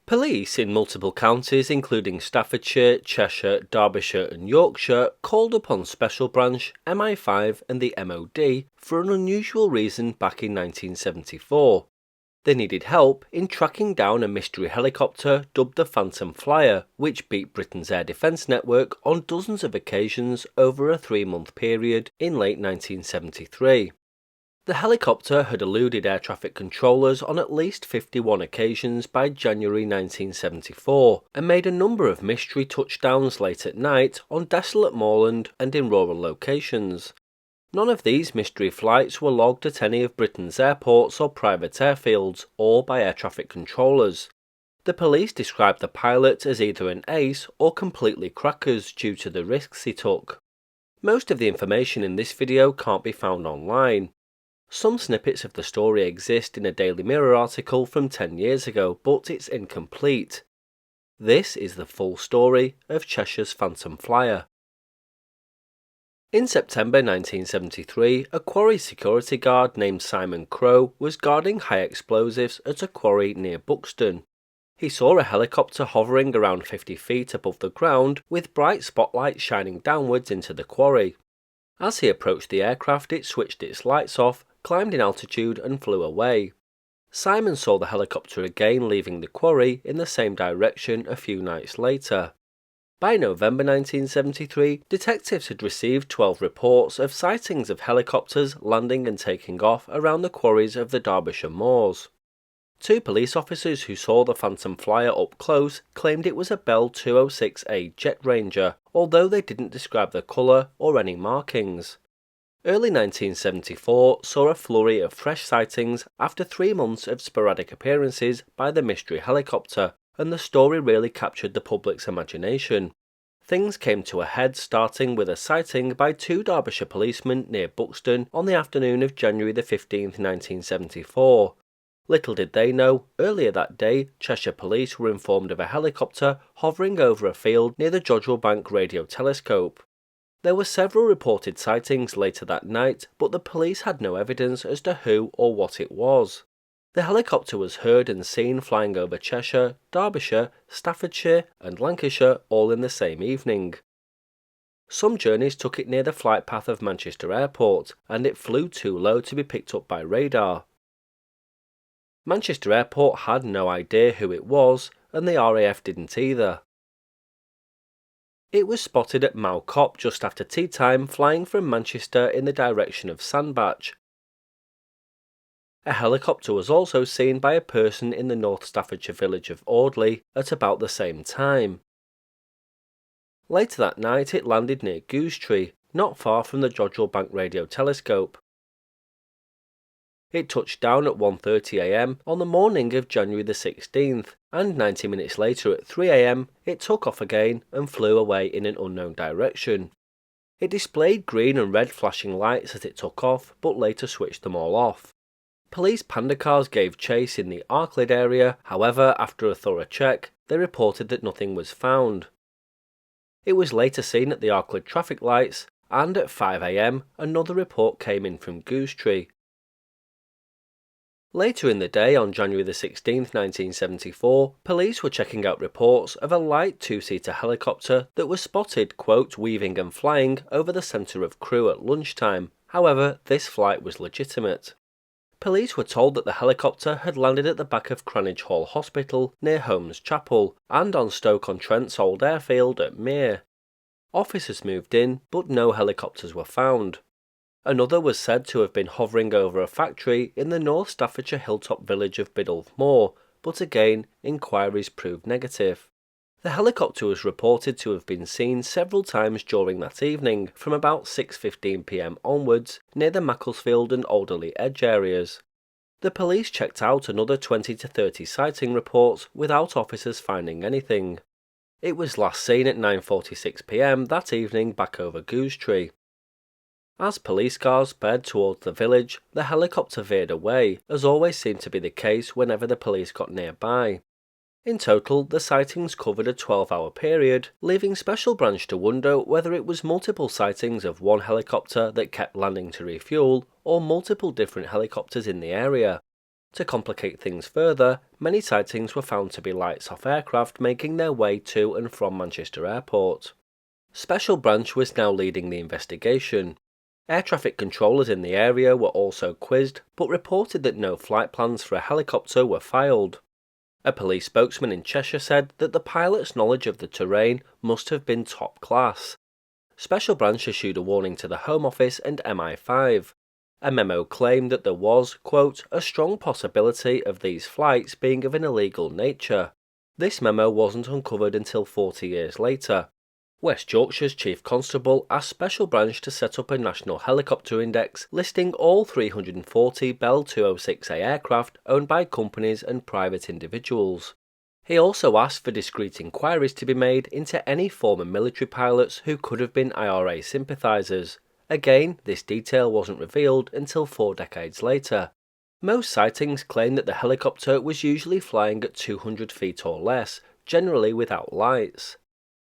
Police in multiple counties including Staffordshire, Cheshire, Derbyshire and Yorkshire called upon Special Branch, MI5 and the MOD for an unusual reason back in 1974. They needed help in tracking down a mystery helicopter dubbed the Phantom Flyer, which beat Britain's air defence network on dozens of occasions over a 3-month period in late 1973. The helicopter had eluded air traffic controllers on at least 51 occasions by January 1974 and made a number of mystery touchdowns late at night on desolate moorland and in rural locations. None of these mystery flights were logged at any of Britain's airports or private airfields or by air traffic controllers. The police described the pilot as either an ace or completely crackers due to the risks he took. Most of the information in this video can't be found online. Some snippets of the story exist in a Daily Mirror article from 10 years ago, but it's incomplete. This is the full story of Cheshire's Phantom Flyer. In September 1973, a quarry security guard named Simon Crowe was guarding high explosives at a quarry near Buxton. He saw a helicopter hovering around 50 feet above the ground with bright spotlights shining downwards into the quarry. As he approached the aircraft, it switched its lights off, climbed in altitude and flew away. Simon saw the helicopter again leaving the quarry in the same direction a few nights later. By November 1973, detectives had received 12 reports of sightings of helicopters landing and taking off around the quarries of the Derbyshire moors. 2 police officers who saw the Phantom Flyer up close claimed it was a Bell 206A Jet Ranger, although they didn't describe the colour or any markings. Early 1974 saw a flurry of fresh sightings after 3 months of sporadic appearances by the mystery helicopter, and the story really captured the public's imagination. Things came to a head starting with a sighting by 2 Derbyshire policemen near Buxton on the afternoon of January 15, 1974. Little did they know, earlier that day, Cheshire police were informed of a helicopter hovering over a field near the Jodrell Bank radio telescope. There were several reported sightings later that night, but the police had no evidence as to who or what it was. The helicopter was heard and seen flying over Cheshire, Derbyshire, Staffordshire and Lancashire all in the same evening. Some journeys took it near the flight path of Manchester Airport, and it flew too low to be picked up by radar. Manchester Airport had no idea who it was, and the RAF didn't either. It was spotted at Mow Cop just after tea time flying from Manchester in the direction of Sandbach. A helicopter was also seen by a person in the North Staffordshire village of Audley at about the same time. Later that night it landed near Goosetree, not far from the Jodrell Bank radio telescope. It touched down at 1:30 am on the morning of January the 16th, and 90 minutes later at 3 am it took off again and flew away in an unknown direction. It displayed green and red flashing lights as it took off, but later switched them all off. Police panda cars gave chase in the Arklid area, however, after a thorough check, they reported that nothing was found. It was later seen at the Arklid traffic lights, and at 5 am another report came in from Goosetree. Later in the day, on January the 16th, 1974, police were checking out reports of a light 2-seater helicopter that was spotted, quote, weaving and flying over the centre of Crewe at lunchtime. However, this flight was legitimate. Police were told that the helicopter had landed at the back of Cranage Hall Hospital near Holmes Chapel and on Stoke-on-Trent's old airfield at Mere. Officers moved in, but no helicopters were found. Another was said to have been hovering over a factory in the North Staffordshire hilltop village of Biddulph Moor, but again, inquiries proved negative. The helicopter was reported to have been seen several times during that evening, from about 6:15 p.m. onwards, near the Macclesfield and Alderley Edge areas. The police checked out another 20 to 30 sighting reports without officers finding anything. It was last seen at 9:46 p.m. that evening back over Goosetree. As police cars sped towards the village, the helicopter veered away, as always seemed to be the case whenever the police got nearby. In total, the sightings covered a 12-hour period, leaving Special Branch to wonder whether it was multiple sightings of one helicopter that kept landing to refuel, or multiple different helicopters in the area. To complicate things further, many sightings were found to be lights-off aircraft making their way to and from Manchester Airport. Special Branch was now leading the investigation. Air traffic controllers in the area were also quizzed, but reported that no flight plans for a helicopter were filed. A police spokesman in Cheshire said that the pilot's knowledge of the terrain must have been top class. Special Branch issued a warning to the Home Office and MI5. A memo claimed that there was, quote, a strong possibility of these flights being of an illegal nature. This memo wasn't uncovered until 40 years later. West Yorkshire's Chief Constable asked Special Branch to set up a national helicopter index listing all 340 Bell 206A aircraft owned by companies and private individuals. He also asked for discreet inquiries to be made into any former military pilots who could have been IRA sympathisers. Again, this detail wasn't revealed until 4 decades later. Most sightings claim that the helicopter was usually flying at 200 feet or less, generally without lights.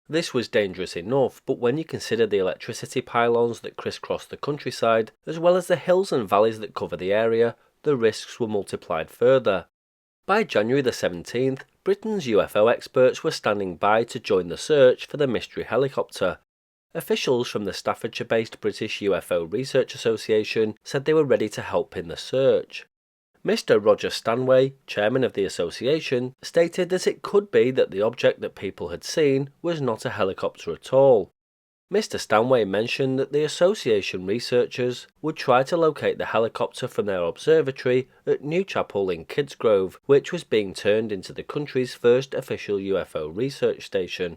This was dangerous enough, but when you consider the electricity pylons that crisscross the countryside, as well as the hills and valleys that cover the area, the risks were multiplied further. By January the 17th, Britain's UFO experts were standing by to join the search for the mystery helicopter. Officials from the Staffordshire-based British UFO Research Association said they were ready to help in the search. Mr. Roger Stanway, chairman of the association, stated that it could be that the object that people had seen was not a helicopter at all. Mr. Stanway mentioned that the association researchers would try to locate the helicopter from their observatory at Newchapel in Kidsgrove, which was being turned into the country's first official UFO research station.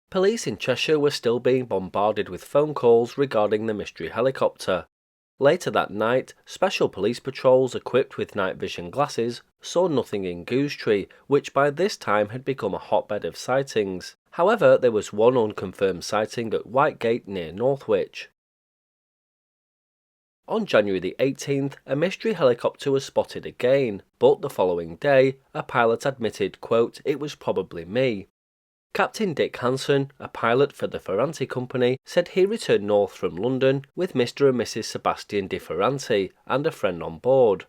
Police in Cheshire were still being bombarded with phone calls regarding the mystery helicopter. Later that night, special police patrols equipped with night vision glasses saw nothing in Goosetree, which by this time had become a hotbed of sightings. However, there was one unconfirmed sighting at Whitegate near Northwich. On January the 18th, a mystery helicopter was spotted again, but the following day, a pilot admitted, quote, "It was probably me." Captain Dick Hanson, a pilot for the Ferranti Company, said he returned north from London with Mr. and Mrs. Sebastian Di Ferranti and a friend on board.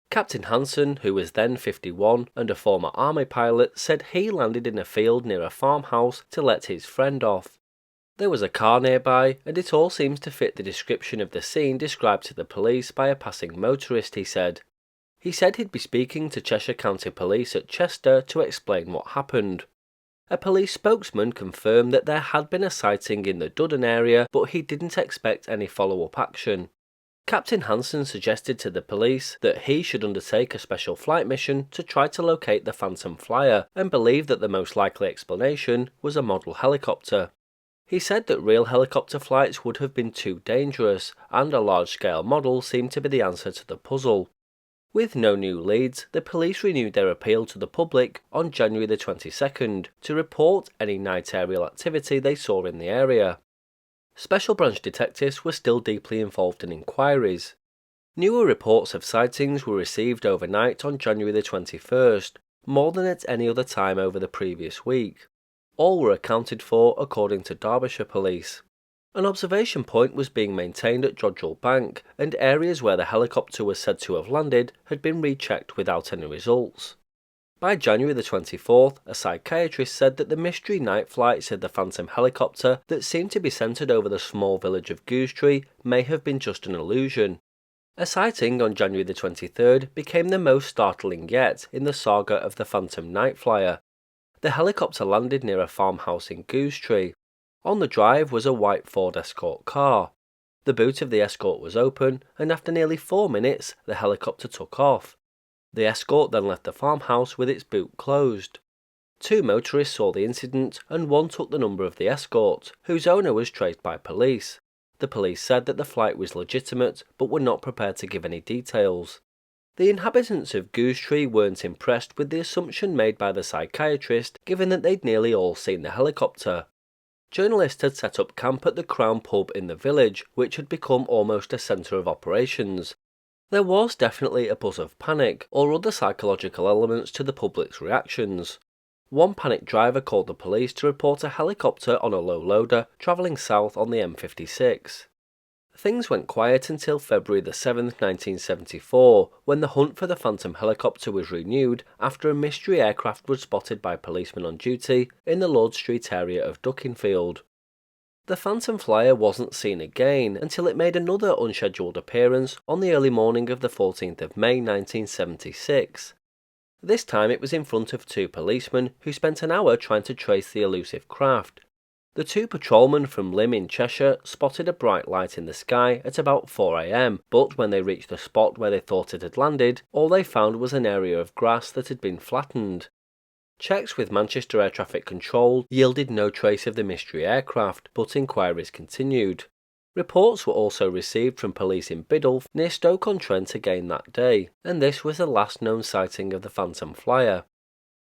Captain Hanson, who was then 51 and a former army pilot, said he landed in a field near a farmhouse to let his friend off. There was a car nearby, and it all seems to fit the description of the scene described to the police by a passing motorist, he said. He said he'd be speaking to Cheshire County Police at Chester to explain what happened. A police spokesman confirmed that there had been a sighting in the Dudden area, but he didn't expect any follow-up action. Captain Hanson suggested to the police that he should undertake a special flight mission to try to locate the Phantom Flyer, and believed that the most likely explanation was a model helicopter. He said that real helicopter flights would have been too dangerous, and a large-scale model seemed to be the answer to the puzzle. With no new leads, the police renewed their appeal to the public on January the 22nd to report any night aerial activity they saw in the area. Special Branch detectives were still deeply involved in inquiries. Newer reports of sightings were received overnight on January the 21st, more than at any other time over the previous week. All were accounted for according to Derbyshire Police. An observation point was being maintained at Jodrell Bank, and areas where the helicopter was said to have landed had been rechecked without any results. By January the 24th, a psychiatrist said that the mystery night flights of the Phantom helicopter that seemed to be centred over the small village of Goosetree may have been just an illusion. A sighting on January the 23rd became the most startling yet in the saga of the Phantom night flyer. The helicopter landed near a farmhouse in Goosetree. On the drive was a white Ford Escort car. The boot of the Escort was open, and after nearly 4 minutes, the helicopter took off. The Escort then left the farmhouse with its boot closed. 2 motorists saw the incident, and one took the number of the Escort, whose owner was traced by police. The police said that the flight was legitimate, but were not prepared to give any details. The inhabitants of Goosetree weren't impressed with the assumption made by the psychiatrist, given that they'd nearly all seen the helicopter. Journalists had set up camp at the Crown pub in the village, which had become almost a centre of operations. There was definitely a buzz of panic, or other psychological elements to the public's reactions. One panicked driver called the police to report a helicopter on a low loader travelling south on the M56. Things went quiet until February the 7th, 1974, when the hunt for the Phantom helicopter was renewed after a mystery aircraft was spotted by policemen on duty in the Lord Street area of Duckingfield. The Phantom Flyer wasn't seen again until it made another unscheduled appearance on the early morning of the 14th of May 1976. This time it was in front of two policemen who spent an hour trying to trace the elusive craft. The two patrolmen from Lymm in Cheshire spotted a bright light in the sky at about 4 AM, but when they reached the spot where they thought it had landed, all they found was an area of grass that had been flattened. Checks with Manchester Air Traffic Control yielded no trace of the mystery aircraft, but inquiries continued. Reports were also received from police in Biddulph near Stoke-on-Trent again that day, and this was the last known sighting of the Phantom Flyer.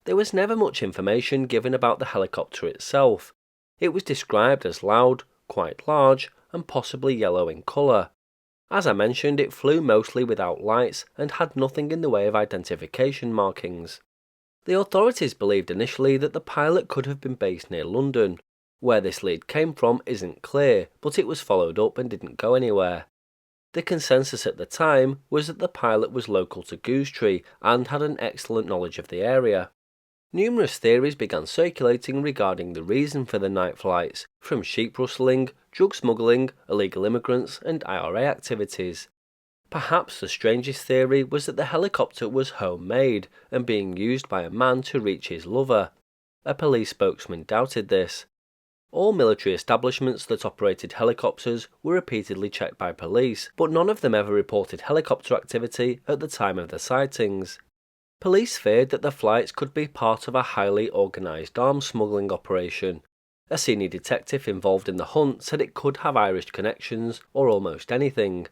There was never much information given about the helicopter itself. It was described as loud, quite large, and possibly yellow in colour. As I mentioned, it flew mostly without lights and had nothing in the way of identification markings. The authorities believed initially that the pilot could have been based near London. Where this lead came from isn't clear, but it was followed up and didn't go anywhere. The consensus at the time was that the pilot was local to Goosetree and had an excellent knowledge of the area. Numerous theories began circulating regarding the reason for the night flights, from sheep rustling, drug smuggling, illegal immigrants, and IRA activities. Perhaps the strangest theory was that the helicopter was homemade and being used by a man to reach his lover. A police spokesman doubted this. All military establishments that operated helicopters were repeatedly checked by police, but none of them ever reported helicopter activity at the time of the sightings. Police feared that the flights could be part of a highly organised arms smuggling operation. A senior detective involved in the hunt said it could have Irish connections or almost anything.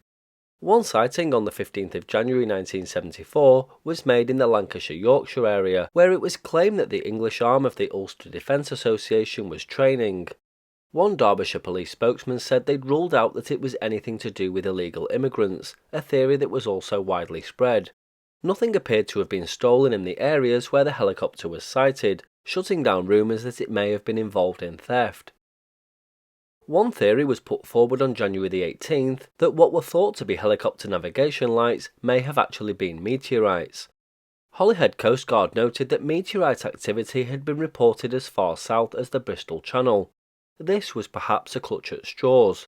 One sighting on the 15th of January 1974 was made in the Lancashire-Yorkshire area, where it was claimed that the English arm of the Ulster Defence Association was training. One Derbyshire police spokesman said they'd ruled out that it was anything to do with illegal immigrants, a theory that was also widely spread. Nothing appeared to have been stolen in the areas where the helicopter was sighted, shutting down rumours that it may have been involved in theft. One theory was put forward on January the 18th that what were thought to be helicopter navigation lights may have actually been meteorites. Holyhead Coast Guard noted that meteorite activity had been reported as far south as the Bristol Channel. This was perhaps a clutch at straws.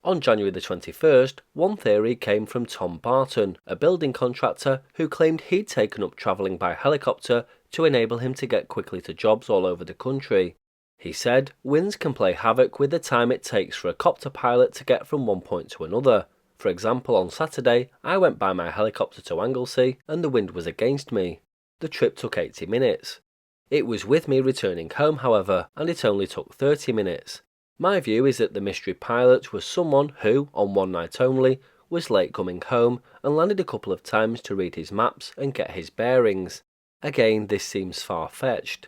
On January the 21st, one theory came from Tom Barton, a building contractor who claimed he'd taken up travelling by helicopter to enable him to get quickly to jobs all over the country. He said, winds can play havoc with the time it takes for a copter pilot to get from one point to another. For example, on Saturday, I went by my helicopter to Anglesey and the wind was against me. The trip took 80 minutes. It was with me returning home, however, and it only took 30 minutes. My view is that the mystery pilot was someone who, on one night only, was late coming home and landed a couple of times to read his maps and get his bearings. Again, this seems far-fetched.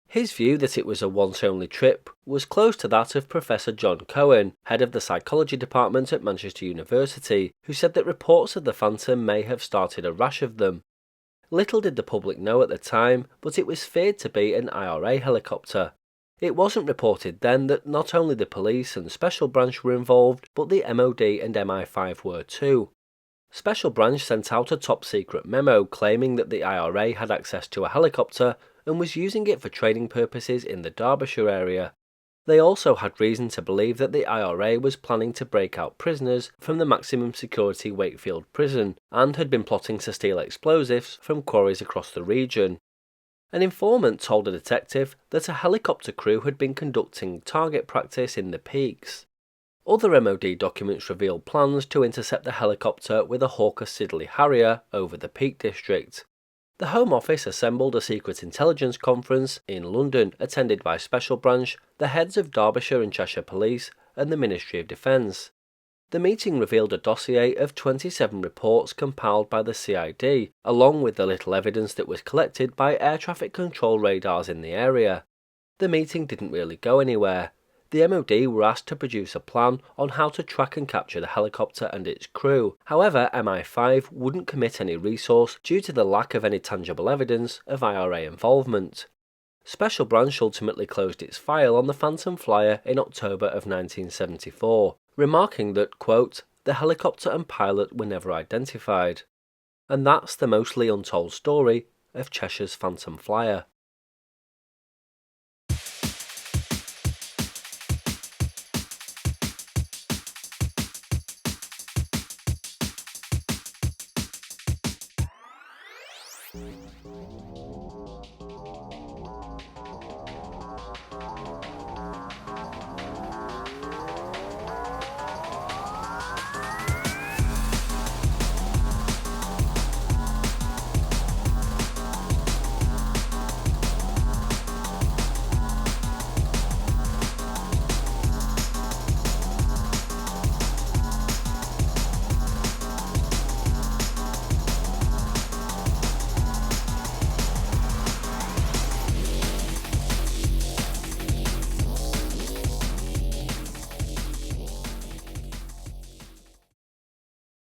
His view that it was a once-only trip was close to that of Professor John Cohen, head of the psychology department at Manchester University, who said that reports of the Phantom may have started a rash of them. Little did the public know at the time, but it was feared to be an IRA helicopter. It wasn't reported then that not only the police and Special Branch were involved, but the MOD and MI5 were too. Special Branch sent out a top-secret memo claiming that the IRA had access to a helicopter and was using it for training purposes in the Derbyshire area. They also had reason to believe that the IRA was planning to break out prisoners from the maximum security Wakefield prison and had been plotting to steal explosives from quarries across the region. An informant told a detective that a helicopter crew had been conducting target practice in the peaks. Other MOD documents revealed plans to intercept the helicopter with a Hawker Siddeley Harrier over the Peak District. The Home Office assembled a secret intelligence conference in London attended by Special Branch, the heads of Derbyshire and Cheshire Police, and the Ministry of Defence. The meeting revealed a dossier of 27 reports compiled by the CID, along with the little evidence that was collected by air traffic control radars in the area. The meeting didn't really go anywhere. The MOD were asked to produce a plan on how to track and capture the helicopter and its crew. However, MI5 wouldn't commit any resource due to the lack of any tangible evidence of IRA involvement. Special Branch ultimately closed its file on the Phantom Flyer in October of 1974, remarking that, quote, the helicopter and pilot were never identified. And that's the mostly untold story of Cheshire's Phantom Flyer.